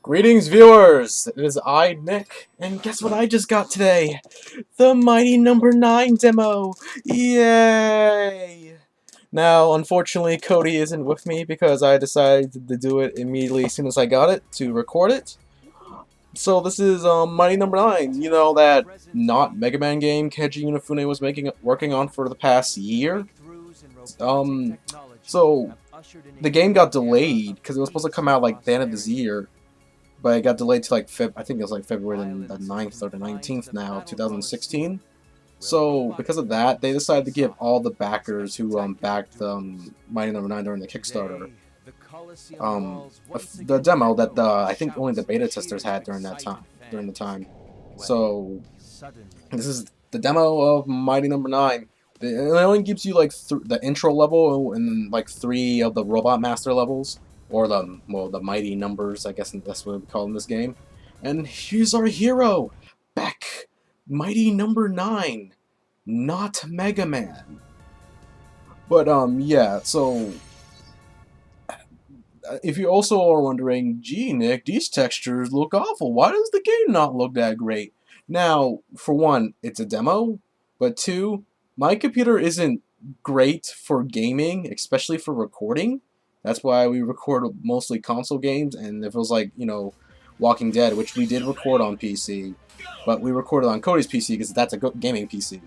Greetings, viewers! It is I, Nick, and guess what I just got today? The Mighty No.9 Demo! Yay! Now, unfortunately, Cody isn't with me because I decided to do it immediately as soon as I got it, to record it. So this is Mighty No.9, you know, that not Mega Man game Keiji Inafune was working on for the past year? So the game got delayed because it was supposed to come out like the end of this year. But it got delayed to like I think it was like February the 9th or the 19th now, 2016. So because of that, they decided to give all the backers who backed Mighty No.9 during the Kickstarter the demo that I think only the beta testers had during the time. So this is the demo of Mighty No.9. It only gives you like the intro level and then like 3 of the Robot Master levels. Or the mighty numbers, I guess that's what we call in this game. And here's our hero, Beck, Mighty No.9, not Mega Man. But yeah. So if you also are wondering, gee, Nick, these textures look awful. Why does the game not look that great? Now, for one, it's a demo, but two, my computer isn't great for gaming, especially for recording. That's why we record mostly console games, and if it was like, you know, Walking Dead, which we did record on PC, but we recorded on Cody's PC because that's a gaming PC,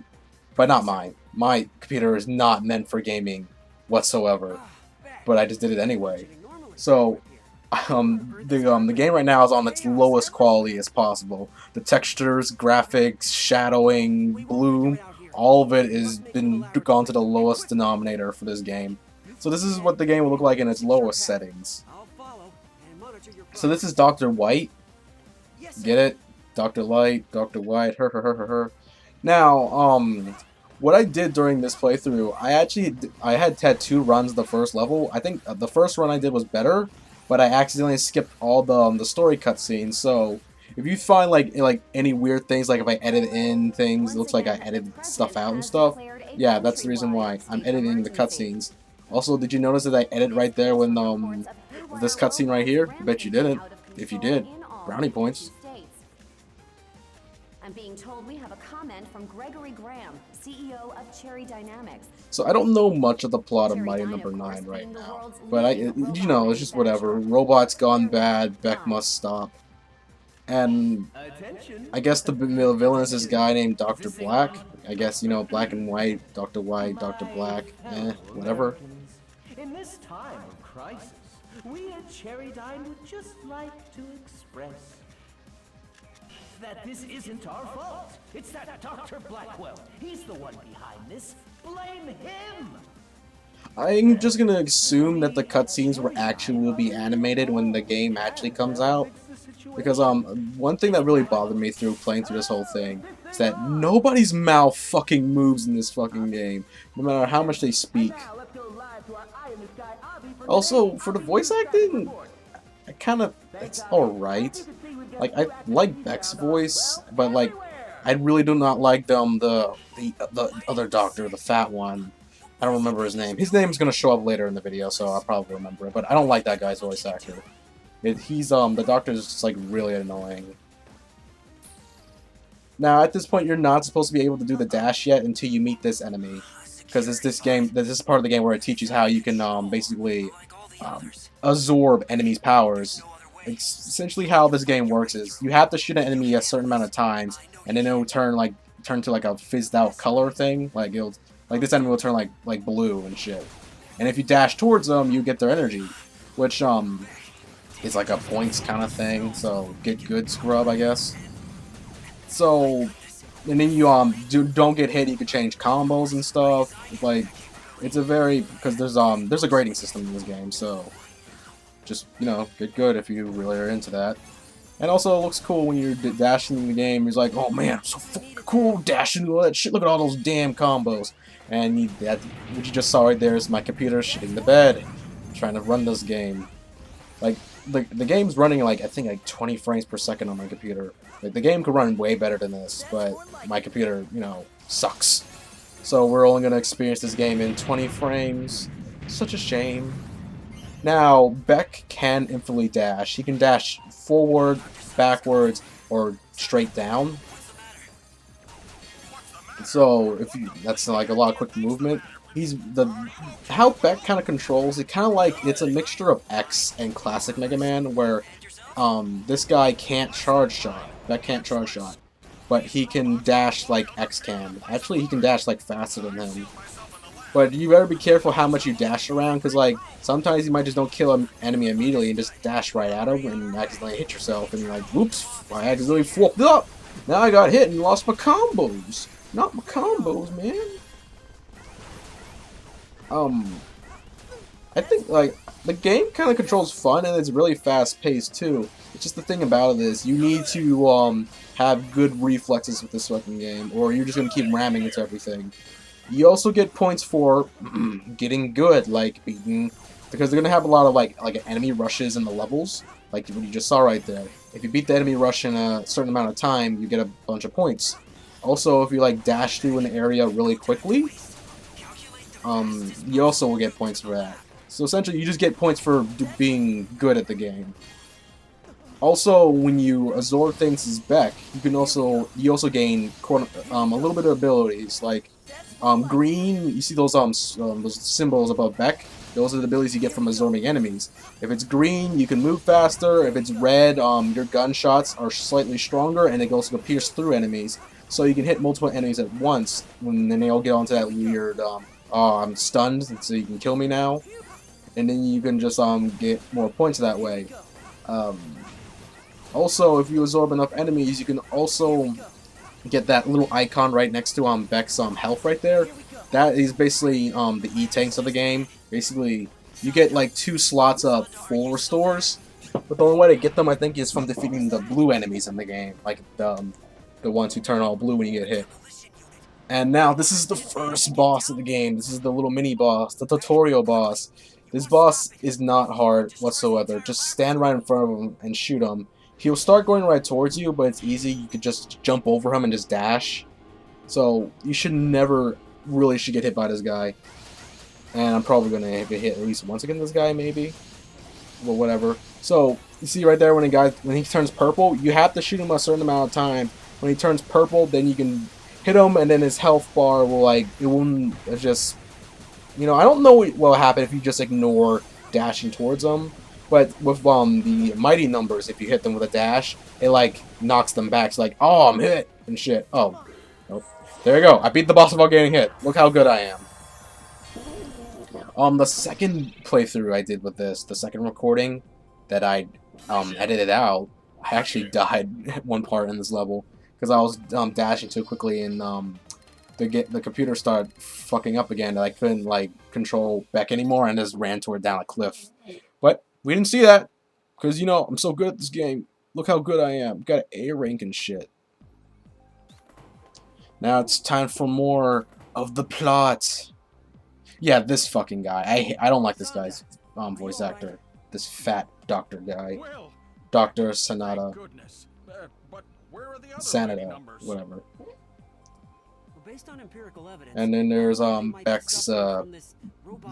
but not mine. My computer is not meant for gaming whatsoever, but I just did it anyway. So, the game right now is on its lowest quality as possible. The textures, graphics, shadowing, bloom, all of it has been gone to the lowest denominator for this game. So this is what the game will look like in its lowest settings. So this is Dr. White. Get it? Dr. Light, Dr. White, her. Now, what I did during this playthrough, I had 2 runs the first level. I think the first run I did was better, but I accidentally skipped all the story cutscenes. So if you find like any weird things, like if I edit in things, it looks like I edited stuff out and stuff. Yeah, that's the reason why I'm editing the cutscenes. Also, did you notice that I edit right there when this cutscene right here? I bet you didn't. If you did, brownie points. I'm being told we have a comment from Gregory Graham, CEO of Cherry Dynamics. So I don't know much of the plot of Mighty No.9 right now, but you know, it's just whatever. Robots gone bad, Beck must stop. And I guess the villain is this guy named Dr. Black. I guess, you know, black and white, Dr. White, Dr. Black, whatever. In this time of crisis, we at Cherry Dine would just like to express that this isn't our fault. It's that Dr. Blackwell. He's the one behind this. Blame him! I'm just gonna assume that the cutscenes will be animated when the game actually comes out. Because one thing that really bothered me through playing through this whole thing is that nobody's mouth fucking moves in this fucking game, no matter how much they speak. Also, for the voice acting, it's alright. Like, I like Beck's voice, but like, I really do not like the other doctor, the fat one. I don't remember his name. His name's gonna show up later in the video, so I'll probably remember it. But I don't like that guy's voice actor. The doctor's just like really annoying. Now at this point you're not supposed to be able to do the dash yet until you meet this enemy, because this is part of the game where it teaches how you can basically absorb enemies' powers. It's essentially how this game works is you have to shoot an enemy a certain amount of times, and then it'll turn to like a fizzed out color thing. Like this enemy will turn like blue and shit. And if you dash towards them, you get their energy, which it's like a points kind of thing, so get good scrub, I guess. So, and then you don't get hit, you can change combos and stuff. It's a very, because there's a grading system in this game, so just, you know, get good if you really are into that. And also it looks cool when you're dashing in the game. He's like, oh man, I'm so fucking cool dashing all that shit. Look at all those damn combos. And what you just saw right there is my computer shitting the bed, trying to run this game. Like, the game's running I think like 20 frames per second on my computer. Like, the game could run way better than this, but my computer, you know, sucks. So we're only gonna experience this game in 20 frames. Such a shame. Now, Beck can infinitely dash. He can dash forward, backwards, or straight down. So if you, that's like a lot of quick movement. How Beck kind of controls it, kind of like it's a mixture of X and classic Mega Man, where this guy can't charge shot. Beck can't charge shot, but he can dash like X can. Actually, he can dash like faster than him. But you better be careful how much you dash around, because like sometimes you might just don't kill an enemy immediately and just dash right at him and accidentally hit yourself, and you're like, "Whoops! I accidentally fucked up. Now I got hit and lost my combos. Not my combos, man." I think like the game kind of controls fun and it's really fast paced too. It's just the thing about it is you need to have good reflexes with this fucking game, or you're just gonna keep ramming into everything. You also get points for getting good, like beating, because they're gonna have a lot of like enemy rushes in the levels, like what you just saw right there. If you beat the enemy rush in a certain amount of time, you get a bunch of points. Also, if you like dash through an area really quickly, you also will get points for that. So essentially, you just get points for being good at the game. Also, when you absorb things as Beck, you also gain a little bit of abilities like green. You see those symbols above Beck. Those are the abilities you get from absorbing enemies. If it's green, you can move faster. If it's red, your gunshots are slightly stronger, and they also pierce through enemies. So you can hit multiple enemies at once, and then they all get onto that weird, oh, I'm stunned, so you can kill me now. And then you can just get more points that way. Also, if you absorb enough enemies, you can also get that little icon right next to Beck's health right there. That is basically the E-tanks of the game. Basically, you get like 2 slots of full restores, but the only way to get them, I think, is from defeating the blue enemies in the game, like the ones who turn all blue when you get hit. And now this is the first boss of the game. This is the little mini boss, the tutorial boss. This boss is not hard whatsoever. Just stand right in front of him and shoot him. He'll start going right towards you, but it's easy. You could just jump over him and just dash. So you should never really get hit by this guy. And I'm probably gonna get hit at least once against this guy, maybe. Well, whatever. So you see right there when he turns purple, you have to shoot him a certain amount of time. When he turns purple, then you can hit him, and then his health bar will it won't just, I don't know what will happen if you just ignore dashing towards them. But with the mighty numbers, if you hit them with a dash, it like knocks them back. It's like, oh, I'm hit and shit. Oh, nope. There you go. I beat the boss without getting hit. Look how good I am. The second playthrough I did with this, the second recording that I edited out, I actually died at one part in this level because I was dashing too quickly, and the computer started fucking up again. I couldn't like control Beck anymore, and just ran down a cliff. But we didn't see that because I'm so good at this game. Look how good I am. Got an A rank and shit. Now it's time for more of the plot. Yeah, this fucking guy. I don't like this guy's voice actor. This fat doctor guy. Dr. Sanada. Sanada, whatever. And then there's Beck's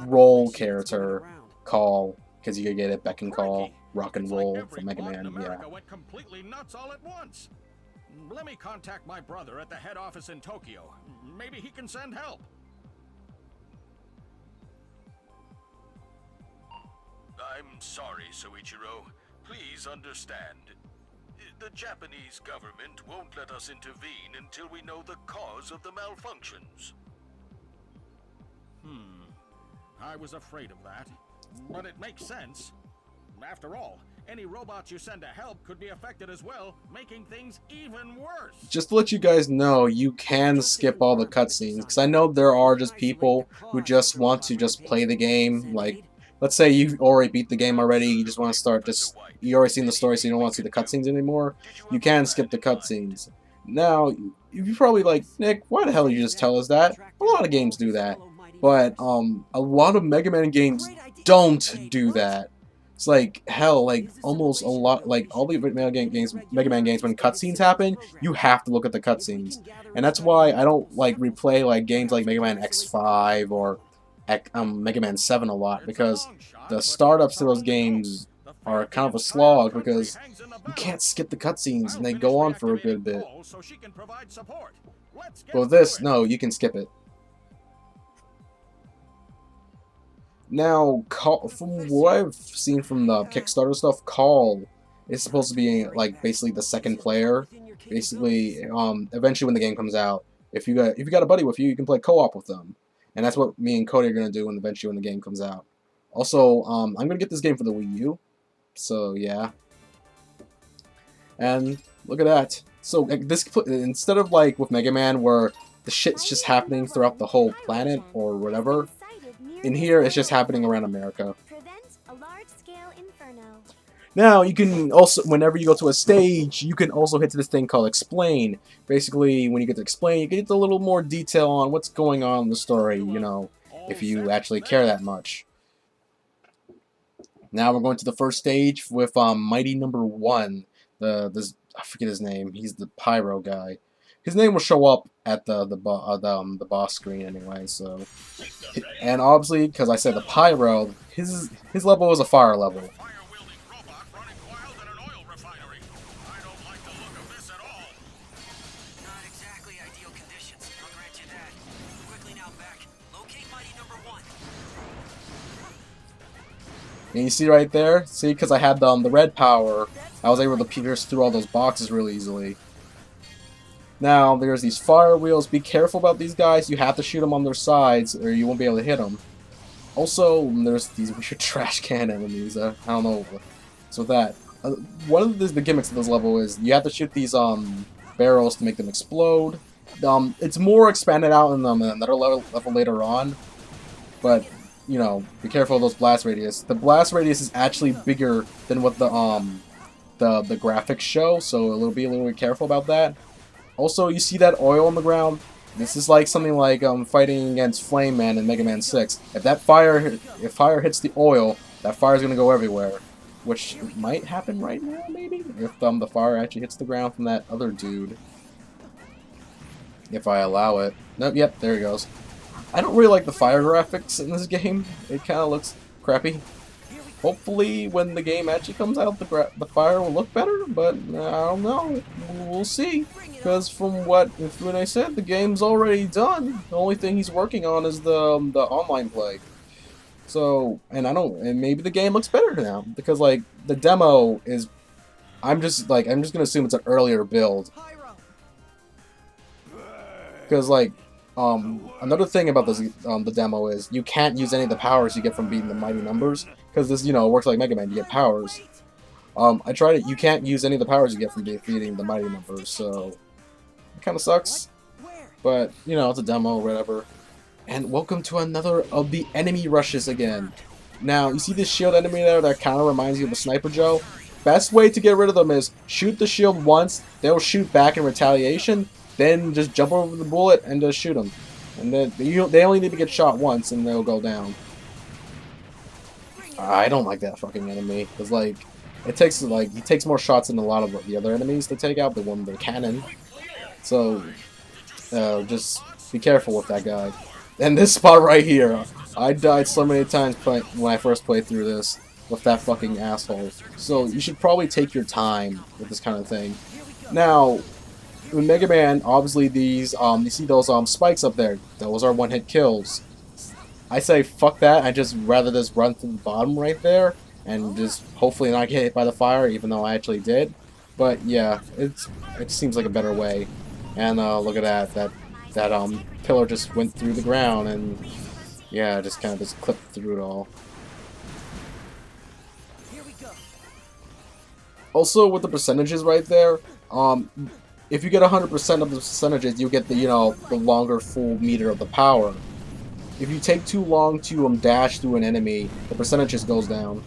roll character, Call, because you could get it, Beck and Call, rock and roll from Mega Man, yeah. Went completely nuts all at once. Let me contact my brother at the head office in Tokyo. Maybe he can send help. I'm sorry, Soichiro. Please understand. The Japanese government won't let us intervene until we know the cause of the malfunctions. I was afraid of that. But it makes sense. After all, any robots you send to help could be affected as well, making things even worse. Just to let you guys know, you can skip all the cutscenes, because I know there are just people who just want to just play the game. Like, let's say you already beat the game already, you just want to start you already seen the story, so you don't want to see the cutscenes anymore. You can skip the cutscenes. Now, you're probably like, Nick, why the hell did you just tell us that? A lot of games do that. But a lot of Mega Man games don't do that. It's like, hell, like almost a lot, like all the Mega Man games, when cutscenes happen, you have to look at the cutscenes. And that's why I don't like replay like games like Mega Man X5 or Mega Man 7 a lot, because the startups to those games are kind of a slog because you can't skip the cutscenes and they go on for a good bit. But with this, no, you can skip it. Now, from what I've seen from the Kickstarter stuff, Call is supposed to be like basically the second player. Basically, eventually when the game comes out, if you got a buddy with you, you can play co-op with them, and that's what me and Cody are gonna do eventually when the game comes out. Also, I'm gonna get this game for the Wii U, so yeah. And look at that. So this, instead of like with Mega Man where the shit's just happening throughout the whole planet or whatever, in here it's just happening around America. Now, you can also, whenever you go to a stage, you can also hit this thing called Explain. Basically, when you get to Explain, you get a little more detail on what's going on in the story, you know, if you actually care that much. Now we're going to the first stage with Mighty No.9. I forget his name. He's the pyro guy. His name will show up at the boss screen anyway. So, and obviously, because I said the pyro, his level is a fire level. And you see right there, see, because I had the red power, I was able to pierce through all those boxes really easily. Now, there's these fire wheels. Be careful about these guys. You have to shoot them on their sides, or you won't be able to hit them. Also, there's these weird trash can enemies. I don't know what's with that. One of the gimmicks of this level is you have to shoot these barrels to make them explode. It's more expanded out in another level later on, but you know, be careful of those blast radius. The blast radius is actually bigger than what the graphics show, so it'll be a little bit careful about that. Also, you see that oil on the ground? This is like something like fighting against Flame Man in Mega Man 6. If fire hits the oil, that fire is gonna go everywhere, which might happen right now, maybe, if the fire actually hits the ground from that other dude. If I allow it. Nope. Yep. There he goes. I don't really like the fire graphics in this game. It kind of looks crappy. Hopefully, when the game actually comes out, the fire will look better, but I don't know. We'll see. Because from what I said, the game's already done. The only thing he's working on is the online play. So, and maybe the game looks better now because like the demo is. I'm just gonna assume it's an earlier build. Because like. Another thing about this, the demo is you can't use any of the powers you get from beating the mighty numbers, because this, you know, works like Mega Man, you get powers. I tried it, you can't use any of the powers you get from defeating the mighty numbers, so it kind of sucks, but, you know, it's a demo, whatever. And welcome to another of the enemy rushes again. Now, you see this shield enemy there that kind of reminds you of a Sniper Joe? Best way to get rid of them is shoot the shield once, they'll shoot back in retaliation, then just jump over the bullet and just shoot them. And then they only need to get shot once and they'll go down. I don't like that fucking enemy. Because like, he takes more shots than a lot of the other enemies to take out, the one with the cannon. So, just be careful with that guy. And this spot right here, I died so many times when I first played through this with that fucking asshole. So you should probably take your time with this kind of thing. Now, in Mega Man, obviously these, you see those spikes up there. Those are one-hit kills. I say fuck that. I just rather just run to the bottom right there and just hopefully not get hit by the fire, even though I actually did. But yeah, it seems like a better way. And look at that. That pillar just went through the ground and yeah, just kind of just clipped through it all. Also, with the percentages right there, if you get 100% of the percentages, you get the, you know, the longer full meter of the power. If you take too long to dash through an enemy, the percentages goes down.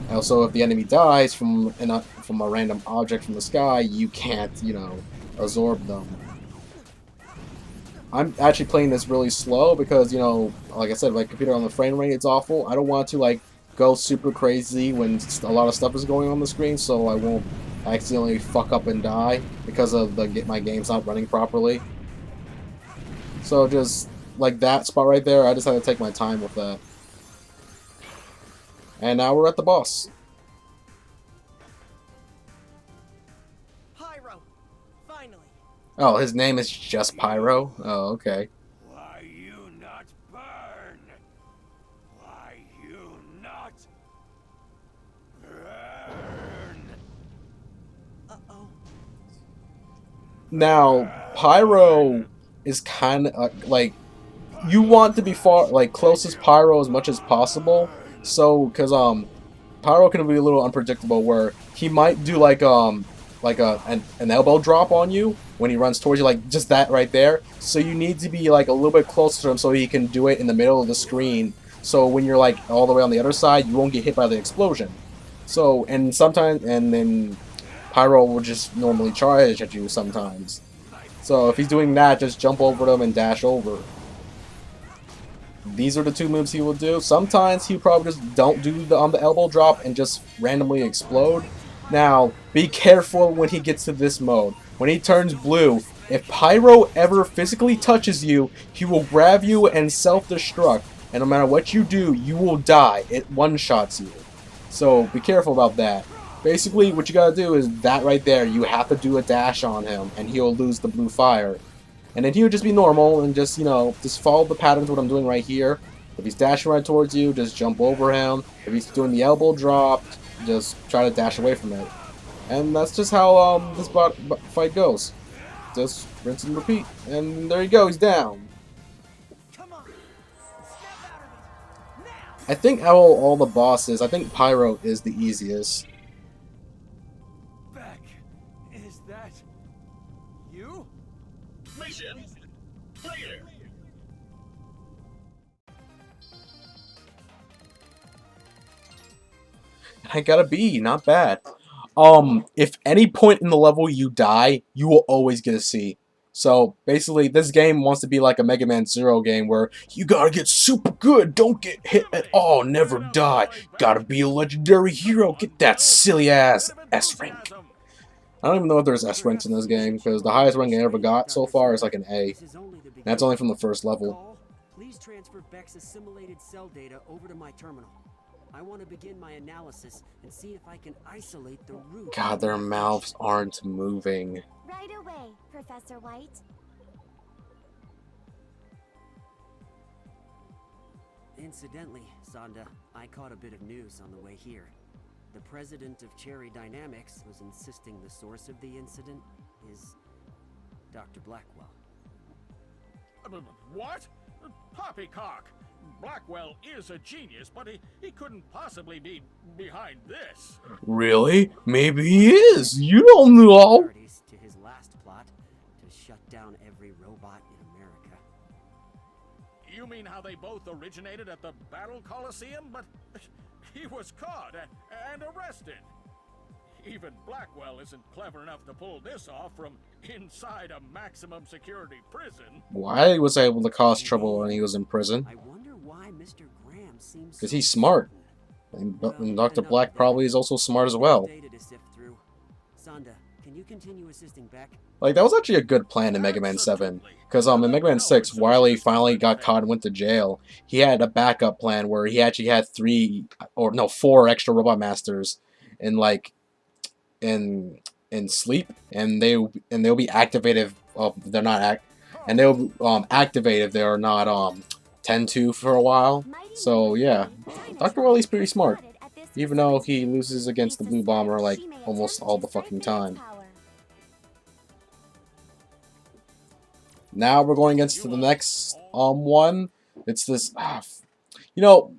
Also, if the enemy dies from a random object from the sky, you can't, you know, absorb them. I'm actually playing this really slow because, you know, like I said, my computer on the frame rate is awful. I don't want to like go super crazy when a lot of stuff is going on the screen, so I won't accidentally fuck up and die because of my game's not running properly. So just like that spot right there, I just had to take my time with that. And now we're at the boss. Pyro! Finally! Oh, his name is just Pyro? Oh, okay. Why you not burn? Why you not burn? Uh-oh. Now, Pyro is kind of like, you want to be far, like, close as Pyro as much as possible. So, because Pyro can be a little unpredictable, where he might do like an elbow drop on you when he runs towards you, like just that right there. So you need to be like a little bit closer to him so he can do it in the middle of the screen. So when you're like all the way on the other side, you won't get hit by the explosion. So and sometimes and then Pyro will just normally charge at you sometimes. So if he's doing that, just jump over them and dash over. These are the two moves he will do. Sometimes he probably just don't do the elbow drop and just randomly explode. Now, be careful when he gets to this mode. When he turns blue, if Pyro ever physically touches you, he will grab you and self-destruct. And no matter what you do, you will die. It one-shots you. So be careful about that. Basically, what you gotta do is that right there. You have to do a dash on him, and he'll lose the blue fire. And then he would just be normal and just, you know, just follow the patterns of what I'm doing right here. If he's dashing right towards you, just jump over him. If he's doing the elbow drop, just try to dash away from it. And that's just how this fight goes. Just rinse and repeat. And there you go, he's down. Come on! Snap out of it! Now! I think out of all the bosses, I think Pyro is the easiest. Beck, is that you? Mission clear. I got a B, not bad. If any point in the level you die, you will always get a C. So basically, this game wants to be like a Mega Man Zero game where you gotta get super good, don't get hit at all, never die. Gotta be a legendary hero, get that silly ass S rank. I don't even know if there's S ranks in this game because the highest rank I ever got so far is like an A. And that's only from the first level. Please transfer Beck's assimilated cell data over to my terminal. I want to begin my analysis and see if I can isolate the root. God, their mouths aren't moving. Right away, Professor White. Incidentally, Sonda, I caught a bit of news on the way here. The president of Cherry Dynamics was insisting the source of the incident is Dr. Blackwell. What? Poppycock! Blackwell is a genius, but he couldn't possibly be behind this. Really? Maybe he is. You don't know. Priorities to his last plot to shut down every robot in America. You mean how they both originated at the Battle Coliseum? But he was caught and arrested. Even Blackwell isn't clever enough to pull this off from inside a maximum security prison. Why was I able to cause trouble when he was in prison? I wonder why Mr. Graham seems Because so he's smart. certain. And Dr. Black probably is also smart as well. Data to sift through. Sonda, can you continue assisting Beck? Like, that was actually a good plan in Mega Man 7. Because in Mega Man 6, Wily finally got caught and went to jail. He had a backup plan where he actually had 4 extra Robot Masters in, like, in sleep. And they'll be activated if they're not and they'll activate if they're not tend to for a while. So yeah, Dr. Wily's pretty smart, even though he loses against the Blue Bomber like almost all the fucking time. Now we're going against the next one. It's this, you know,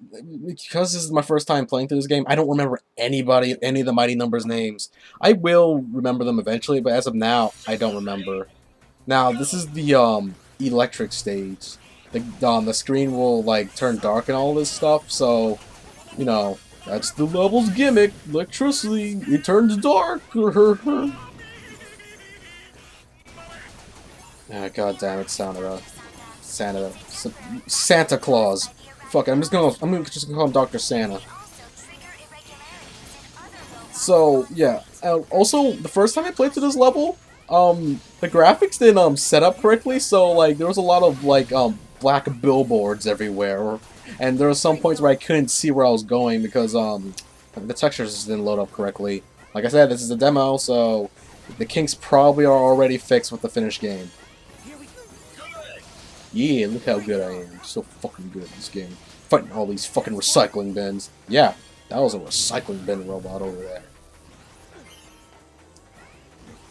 because this is my first time playing through this game, I don't remember any of the Mighty Numbers names. I will remember them eventually, but as of now, I don't remember. Now this is the electric stage. The screen will like turn dark and all this stuff, so you know that's the level's gimmick. Electricity, it turns dark. Ah, god damn it, Santa Claus. Fuck it, I'm just gonna call him Dr. Santa. So yeah, also the first time I played through this level, the graphics didn't set up correctly, so like there was a lot of like black billboards everywhere, and there were some points where I couldn't see where I was going because the textures just didn't load up correctly. Like I said, this is a demo, so the kinks probably are already fixed with the finished game. Yeah, look how good I am. So fucking good at this game. Fighting all these fucking recycling bins. Yeah, that was a recycling bin robot over there.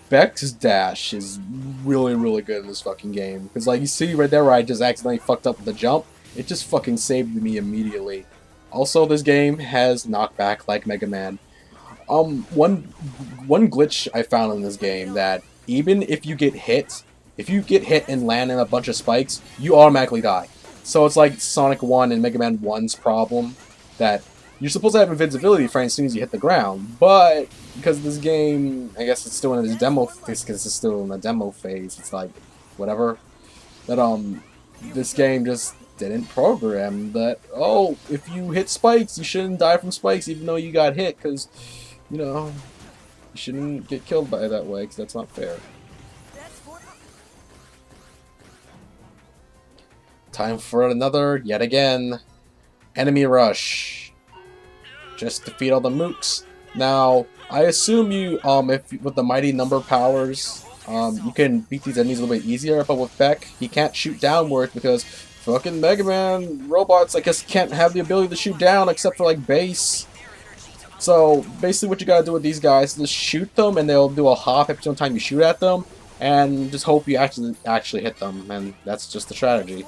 Beck's dash is really, really good in this fucking game. Because, like, you see right there where I just accidentally fucked up the jump, it just fucking saved me immediately. Also, this game has knockback like Mega Man. One glitch I found in this game that even if you get hit and land in a bunch of spikes, you automatically die. So it's like Sonic 1 and Mega Man 1's problem that you're supposed to have invincibility for as soon as you hit the ground, but because this game, I guess it's still in its demo phase, because it's still in the demo phase, it's like, whatever, that, this game just didn't program that, oh, if you hit spikes, you shouldn't die from spikes even though you got hit, because, you know, you shouldn't get killed by that way, because that's not fair. Time for another, yet again, enemy rush. Just defeat all the mooks. Now, I assume you, if with the mighty number powers, you can beat these enemies a little bit easier, but with Beck, he can't shoot downwards because fucking Mega Man robots, I guess, can't have the ability to shoot down except for, like, base. So, basically what you gotta do with these guys is just shoot them, and they'll do a hop every single time you shoot at them, and just hope you actually hit them, and that's just the strategy.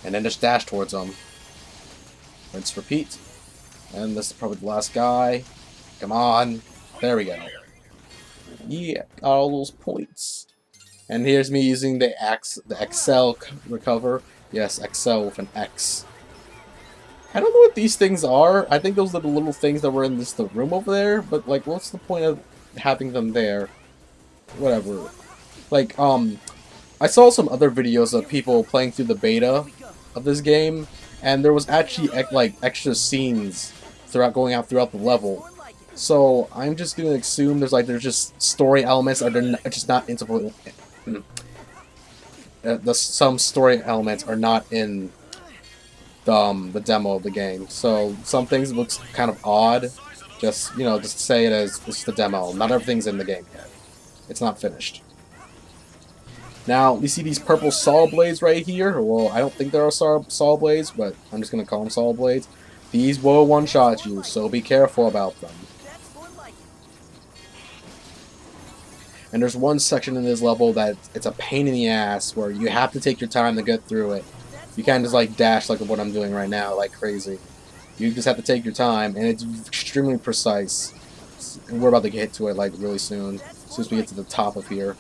And then just dash towards them. Rinse, repeat. And this is probably the last guy. Come on. There we go. Yeah, got all those points. And here's me using the Excel recover. Yes, Excel with an X. I don't know what these things are. I think those are the little things that were in the room over there. But, like, what's the point of having them there? Whatever. Like, I saw some other videos of people playing through the beta of this game, and there was actually like extra scenes throughout the level. So I'm just gonna assume there's just story elements that are just not integral. Some story elements are not in the demo of the game. So some things looks kind of odd. Just just say it as it's the demo. Not everything's in the game yet. It's not finished. Now, you see these purple saw blades right here? Well, I don't think there are saw blades, but I'm just going to call them saw blades. These will one-shot you, so be careful about them. And there's one section in this level that it's a pain in the ass, where you have to take your time to get through it. You can't just, like, dash like what I'm doing right now, like crazy. You just have to take your time, and it's extremely precise. And we're about to get to it, like, really soon, as soon as we get to the top of here.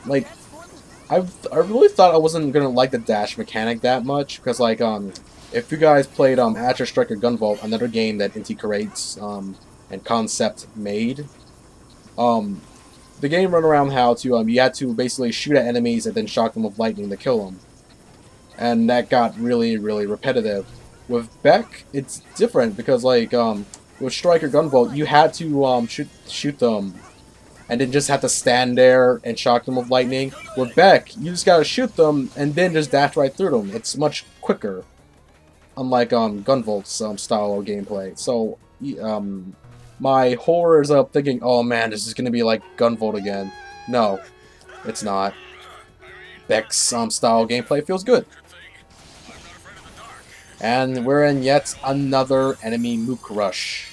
Like, I really thought I wasn't gonna like the dash mechanic that much, because like if you guys played Astro Striker Gunvolt, another game that Inti Creates and Concept made, the game run around how to you had to basically shoot at enemies and then shock them with lightning to kill them, and that got really repetitive. With Beck, it's different because like with Striker Gunvolt, you had to shoot them and then just have to stand there and shock them with lightning. With Beck, you just gotta shoot them and then just dash right through them. It's much quicker, unlike Gunvolt's style of gameplay. So my horror is up thinking, oh man, this is gonna be like Gunvolt again. No, it's not. Beck's style of gameplay feels good. And we're in yet another enemy mook rush.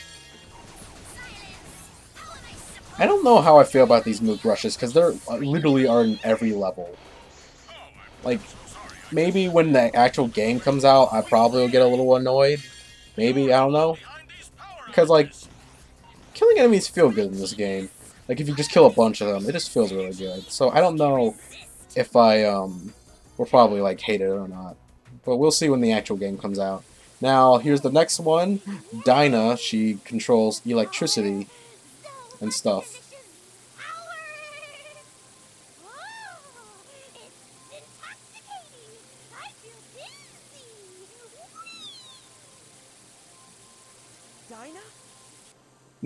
I don't know how I feel about these mook rushes, because they're literally are in every level. Like, maybe when the actual game comes out, I probably will get a little annoyed. Maybe, I don't know. Because, like, killing enemies feel good in this game. Like, if you just kill a bunch of them, it just feels really good. So, I don't know if I, will probably, like, hate it or not. But we'll see when the actual game comes out. Now, here's the next one. Dinah, she controls electricity and stuff.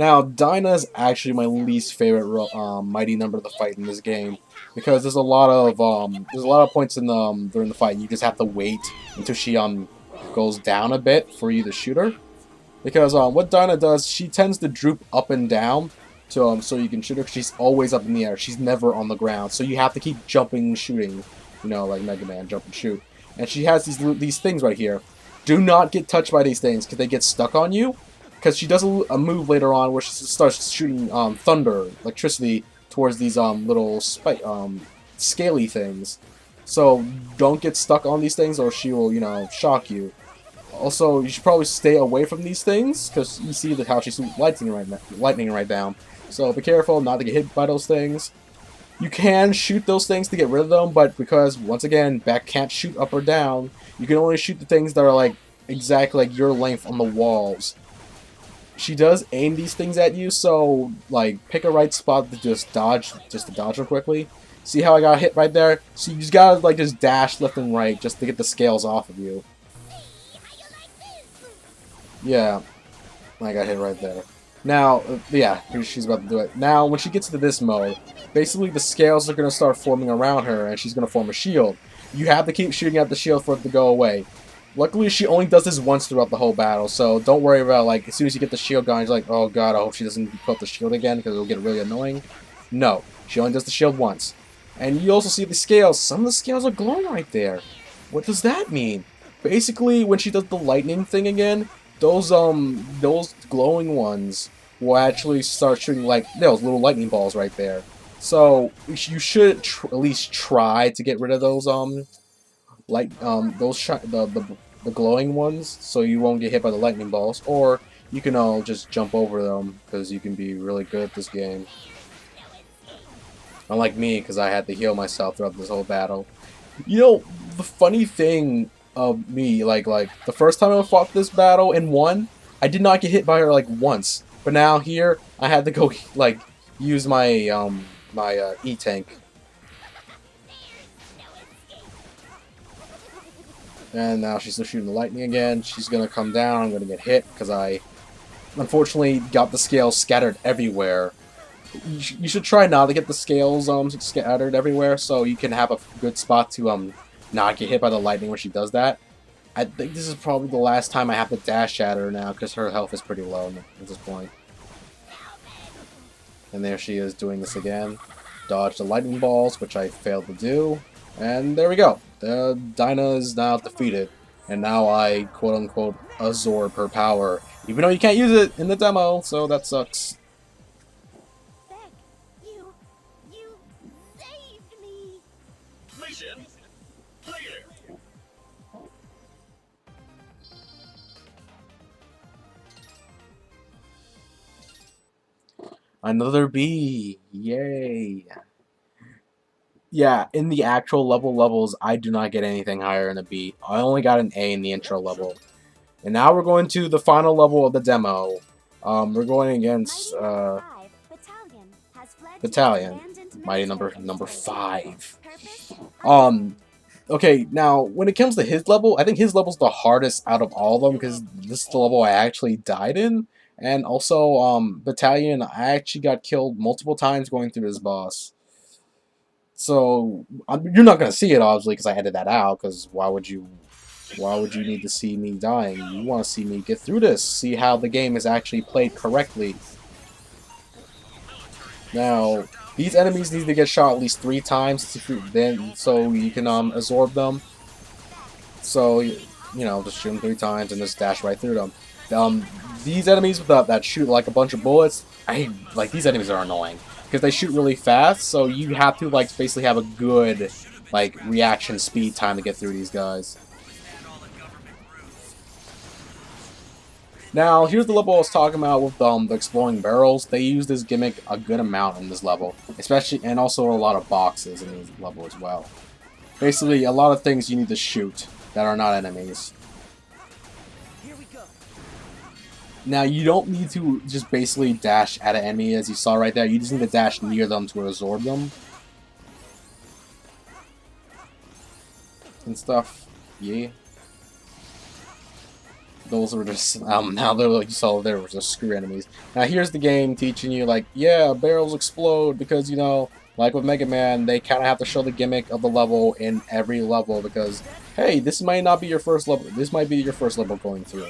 Now, Dinah is actually my least favorite mighty number to fight in this game because there's a lot of points in the during the fight you just have to wait until she goes down a bit for you to shoot her. Because what Dinah does, she tends to droop up and down to so you can shoot her. She's always up in the air. She's never on the ground. So you have to keep jumping and shooting, you know, like Mega Man, jump and shoot. And she has these things right here. Do not get touched by these things because they get stuck on you. Because she does a move later on where she starts shooting thunder, electricity towards these little scaly things. So don't get stuck on these things or she will, you know, shock you. Also, you should probably stay away from these things because you see how she's lightning right down. So be careful not to get hit by those things. You can shoot those things to get rid of them, but because once again, Beck can't shoot up or down, you can only shoot the things that are like exactly like your length on the walls. She does aim these things at you, so like pick a right spot to just dodge real quickly. See how I got hit right there? So you just gotta like just dash left and right just to get the scales off of you. Yeah, I got hit right there. Now, yeah, she's about to do it. Now, when she gets to this mode, basically the scales are going to start forming around her, and she's going to form a shield. You have to keep shooting at the shield for it to go away. Luckily, she only does this once throughout the whole battle, so don't worry about, like, as soon as you get the shield going, you're like, oh god, I hope she doesn't put up the shield again, because it'll get really annoying. No, she only does the shield once. And you also see the scales. Some of the scales are glowing right there. What does that mean? Basically, when she does the lightning thing again, those glowing ones will actually start shooting like those little lightning balls right there. So you should at least try to get rid of those the glowing ones, so you won't get hit by the lightning balls. Or you can just jump over them because you can be really good at this game. Unlike me, because I had to heal myself throughout this whole battle. You know, the funny thing of me, like the first time I fought this battle and won, I did not get hit by her like once. But now here, I had to go like use my my E-tank. And now she's still shooting the lightning again. She's gonna come down. I'm gonna get hit because I unfortunately got the scales scattered everywhere. You should try not to get the scales scattered everywhere, so you can have a good spot to not get hit by the lightning when she does that. I think this is probably the last time I have to dash at her now, because her health is pretty low at this point. And there she is doing this again. Dodge the lightning balls, which I failed to do. And there we go. Dinah is now defeated. And now I, quote-unquote, absorb her power. Even though you can't use it in the demo, so that sucks. You saved me. Mission clear. Another B. Yay. Yeah, in the actual levels, I do not get anything higher than a B. I only got an A in the intro level. And now we're going to the final level of the demo. We're going against Battalion. Mighty number 5. Okay, now when it comes to his level, I think his level's the hardest out of all of them because this is the level I actually died in. And also, Battalion, I actually got killed multiple times going through this boss. So, you're not going to see it, obviously, because I edited that out, because why would you need to see me dying? You want to see me get through this, see how the game is actually played correctly. Now, these enemies need to get shot at least 3 times, so you can absorb them. So, you know, just shoot them 3 times and just dash right through them. These enemies that shoot like a bunch of bullets, these enemies are annoying. Because they shoot really fast, so you have to like basically have a good reaction speed time to get through these guys. Now, here's the level I was talking about with the exploding barrels. They use this gimmick a good amount in this level, and also a lot of boxes in this level as well. Basically, a lot of things you need to shoot that are not enemies. Now, you don't need to just basically dash at an enemy, as you saw right there. You just need to dash near them to absorb them. And stuff. Yeah. those were just now they're like you saw there was just screw enemies. Now here's the game teaching you like, yeah, barrels explode because you know, like with Mega Man, they kind of have to show the gimmick of the level in every level because hey, this might not be your first level. This might be your first level going through,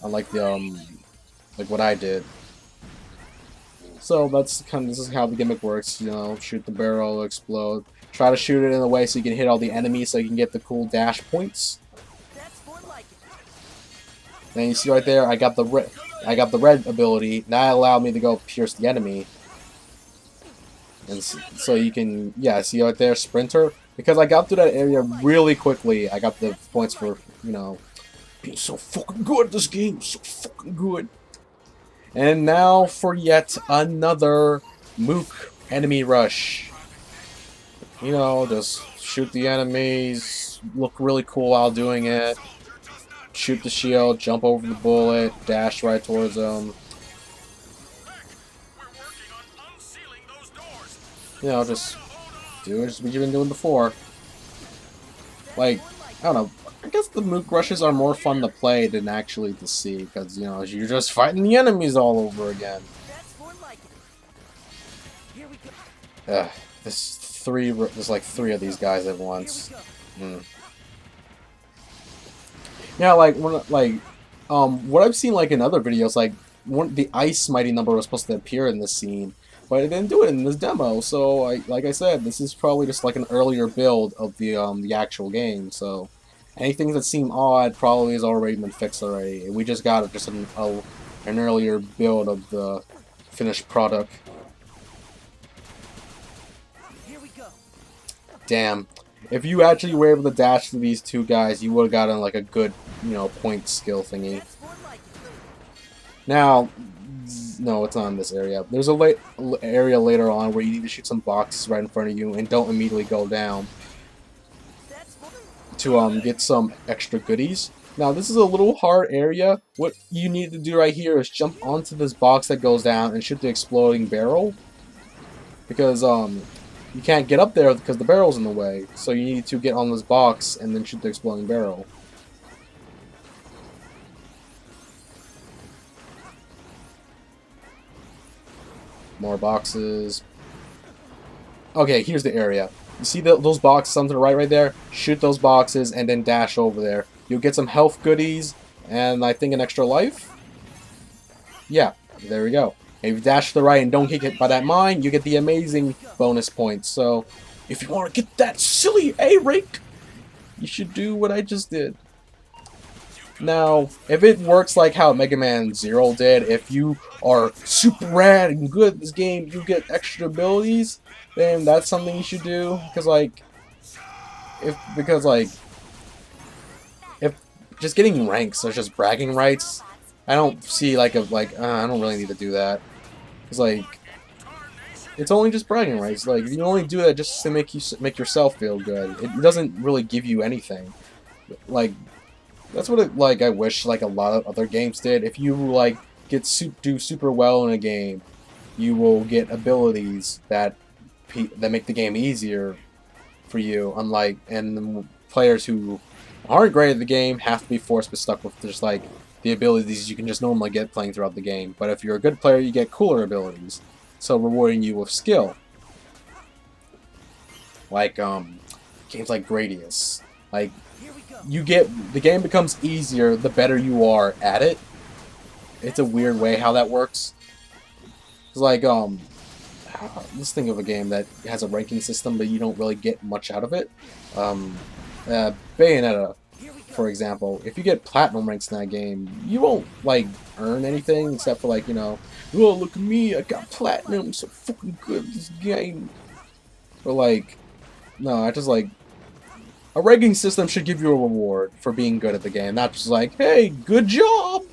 unlike the like what I did. So that's kind of this is how the gimmick works. You know, shoot the barrel, explode. Try to shoot it in a way so you can hit all the enemies, so you can get the cool dash points. And you see right there, I got the red ability. That allowed me to go pierce the enemy. And so you can, yeah, see right there, sprinter. Because I got through that area really quickly, I got the points for, you know, being so fucking good at this game, so fucking good. And now for yet another Mook enemy rush. You know, just shoot the enemies, look really cool while doing it. Shoot the shield, jump over the bullet, dash right towards them. You know, just do what you've been doing before. Like, I don't know. I guess the Mook rushes are more fun to play than actually to see, because, you know, you're just fighting the enemies all over again. There's like three of these guys at once. Yeah, like what I've seen like in other videos, like the ice mighty number was supposed to appear in this scene, but it didn't do it in this demo. So like I said, this is probably just like an earlier build of the actual game. So anything that seemed odd probably has already been fixed already. We just got just an earlier build of the finished product. Damn. If you actually were able to dash to these two guys, you would have gotten like a good, you know, point skill thingy. Now, no, it's not in this area. There's a area later on where you need to shoot some boxes right in front of you and don't immediately go down to get some extra goodies. Now, this is a little hard area. What you need to do right here is jump onto this box that goes down and shoot the exploding barrel. Because, you can't get up there because the barrel's in the way. So you need to get on this box and then shoot the exploding barrel. More boxes. Okay, here's the area. You see those boxes on to the right there? Shoot those boxes and then dash over there. You'll get some health goodies and I think an extra life. Yeah, there we go. If you dash to the right and don't get hit by that mine, you get the amazing bonus points. So, if you want to get that silly A-rank, you should do what I just did. Now, if it works like how Mega Man 0 did, if you are super rad and good at this game, you get extra abilities, then that's something you should do. Because if just getting ranks is just bragging rights, I don't see I don't really need to do that. It's like, it's only just bragging rights. Like, you only do that just to make yourself feel good. It doesn't really give you anything. Like, that's what I wish like a lot of other games did. If you like do super well in a game, you will get abilities that make the game easier for you. Unlike the players who aren't great at the game have to be forced to be stuck with just like the abilities you can just normally get playing throughout the game. But if you're a good player, you get cooler abilities, so rewarding you with skill. Like games like Gradius. Like the game becomes easier the better you are at it. It's a weird way how that works. It's like let's think of a game that has a ranking system, but you don't really get much out of it. Bayonetta, for example. If you get platinum ranks in that game, you won't like earn anything except for like, you know, oh look at me, I got platinum, I'm so fucking good at this game. Or like, no, I just like a ranking system should give you a reward for being good at the game, not just like, hey, good job,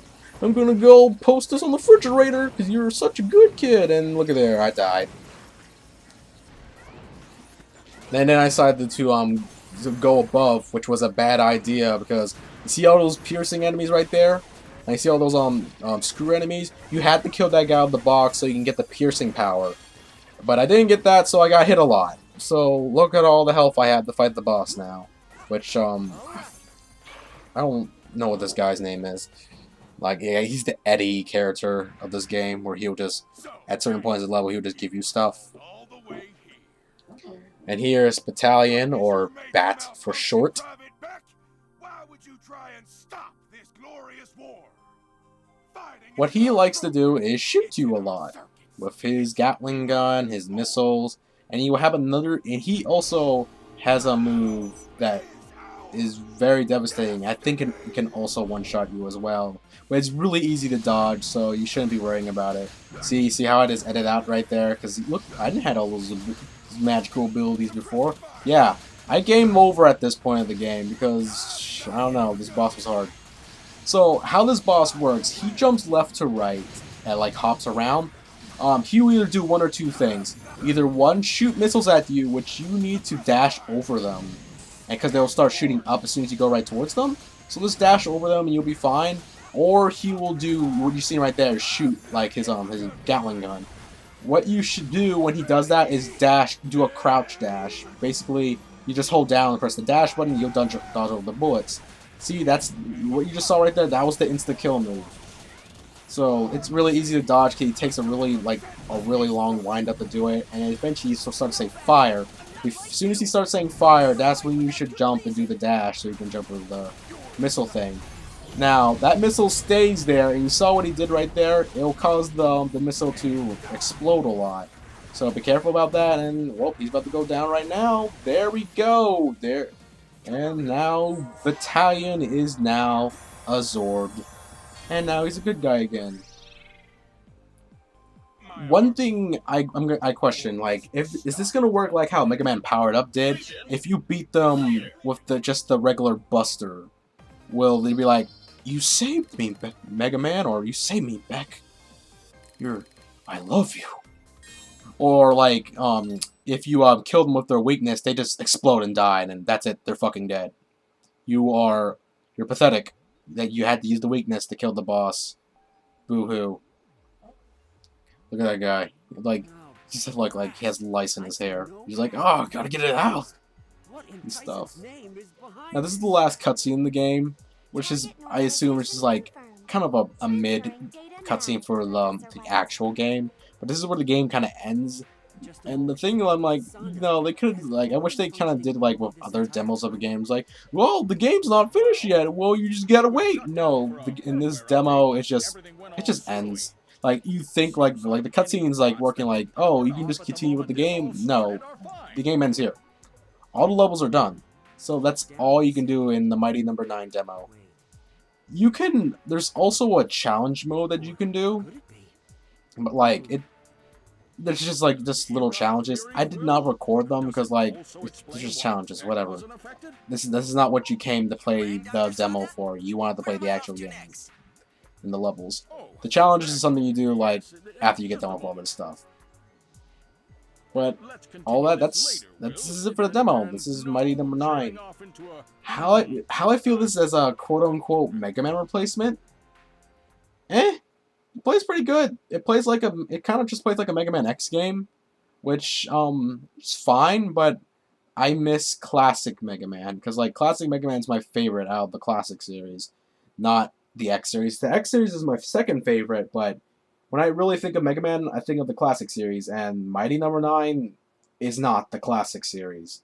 I'm gonna go post this on the refrigerator because you're such a good kid, and look at there, I died. And then I decided to go above, which was a bad idea because you see all those piercing enemies right there? And you see all those screw enemies? You had to kill that guy out of the box so you can get the piercing power. But I didn't get that, so I got hit a lot. So look at all the health I had to fight the boss now. Which, I don't know what this guy's name is. Like, yeah, he's the Eddie character of this game, where he'll just, at certain points of the level, he'll just give you stuff. All the way here. And here is Battalion, or BAT for short. Private Beck, why would you try and stop this glorious war? Fighting What he likes to do is shoot you a lot with his Gatling gun, his missiles, and he will have another. And he also has a move that is very devastating. I think it can also one-shot you as well, but it's really easy to dodge, so you shouldn't be worrying about it. See how it is edited out right there? Because look, I didn't have all those magical abilities before. Yeah, I game over at this point of the game because I don't know, this boss was hard. So how this boss works, he jumps left to right and like hops around. He will either do one or two things. Either one, shoot missiles at you, which you need to dash over them, and because they'll start shooting up as soon as you go right towards them. So just dash over them and you'll be fine. Or he will do what you see right there, shoot like his Gatling gun. What you should do when he does that is do a crouch dash. Basically, you just hold down and press the dash button, and you'll dodge over the bullets. See, that's what you just saw right there. That was the insta-kill move. So it's really easy to dodge because he takes a really long wind up to do it, and eventually he'll start to say fire. As soon as he starts saying fire, that's when you should jump and do the dash so you can jump over the missile thing. Now, that missile stays there, and you saw what he did right there. It'll cause the missile to explode a lot. So be careful about that, and, well, he's about to go down right now. There we go. There. And now, Battalion is now absorbed. And now he's a good guy again. One thing I question, like, is this gonna work like how Mega Man Powered Up did? If you beat them with just the regular Buster, will they be like, "You saved me, Mega Man," or "You saved me, Beck. I love you." Or like, if you killed them with their weakness, they just explode and die, and that's it. They're fucking dead. You're pathetic that you had to use the weakness to kill the boss. Boo-hoo. Look at that guy. Like, just like he has lice in his hair. He's like, "Oh, gotta get it out," and stuff. Now this is the last cutscene in the game, which is, I assume, which is like kind of a mid cutscene for the actual game. But this is where the game kind of ends. And the thing, I'm like, you know, they could, like, I wish they kind of did, like, with other demos of the games, like, well, the game's not finished yet, well, you just gotta wait. No, in this demo, it just ends. Like, you think, like the cutscene's, like, working, like, oh, you can just continue with the game. No, the game ends here. All the levels are done. So that's all you can do in the Mighty No.9 demo. You can, there's also a challenge mode that you can do, but, like, there's just like little challenges. I did not record them because like they're just challenges, whatever. This is not what you came to play the demo for. You wanted to play the actual game and the levels. The challenges is something you do like after you get done with all this stuff. But all this is it for the demo. This is Mighty No.9. How I feel this as a quote-unquote Mega Man replacement? It plays pretty good. It kind of just plays like a Mega Man X game, which is fine, but I miss classic Mega Man because like classic Mega Man is my favorite out of the classic series, not the X series. The X series is my second favorite, but when I really think of Mega Man, I think of the classic series, and Mighty No.9 is not the classic series.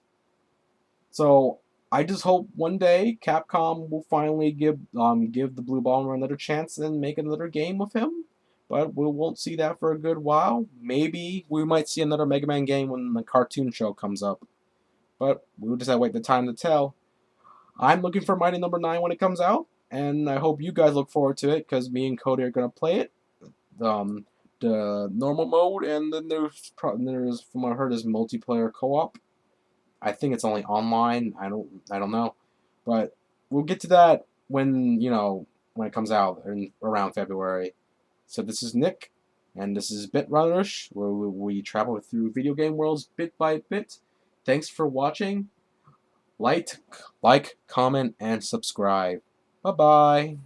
So I just hope one day Capcom will finally give the Blue Bomber another chance and make another game with him. But we won't see that for a good while. Maybe we might see another Mega Man game when the cartoon show comes up. But we'll just have to wait the time to tell. I'm looking for Mighty No.9 when it comes out, and I hope you guys look forward to it because me and Cody are gonna play it. The normal mode, and then there's from what I heard is multiplayer co-op. I think it's only online. I don't know, but we'll get to that when when it comes out around February. So this is Nick, and this is Bit Runners, where we travel through video game worlds bit by bit. Thanks for watching. Like, comment, and subscribe. Bye bye.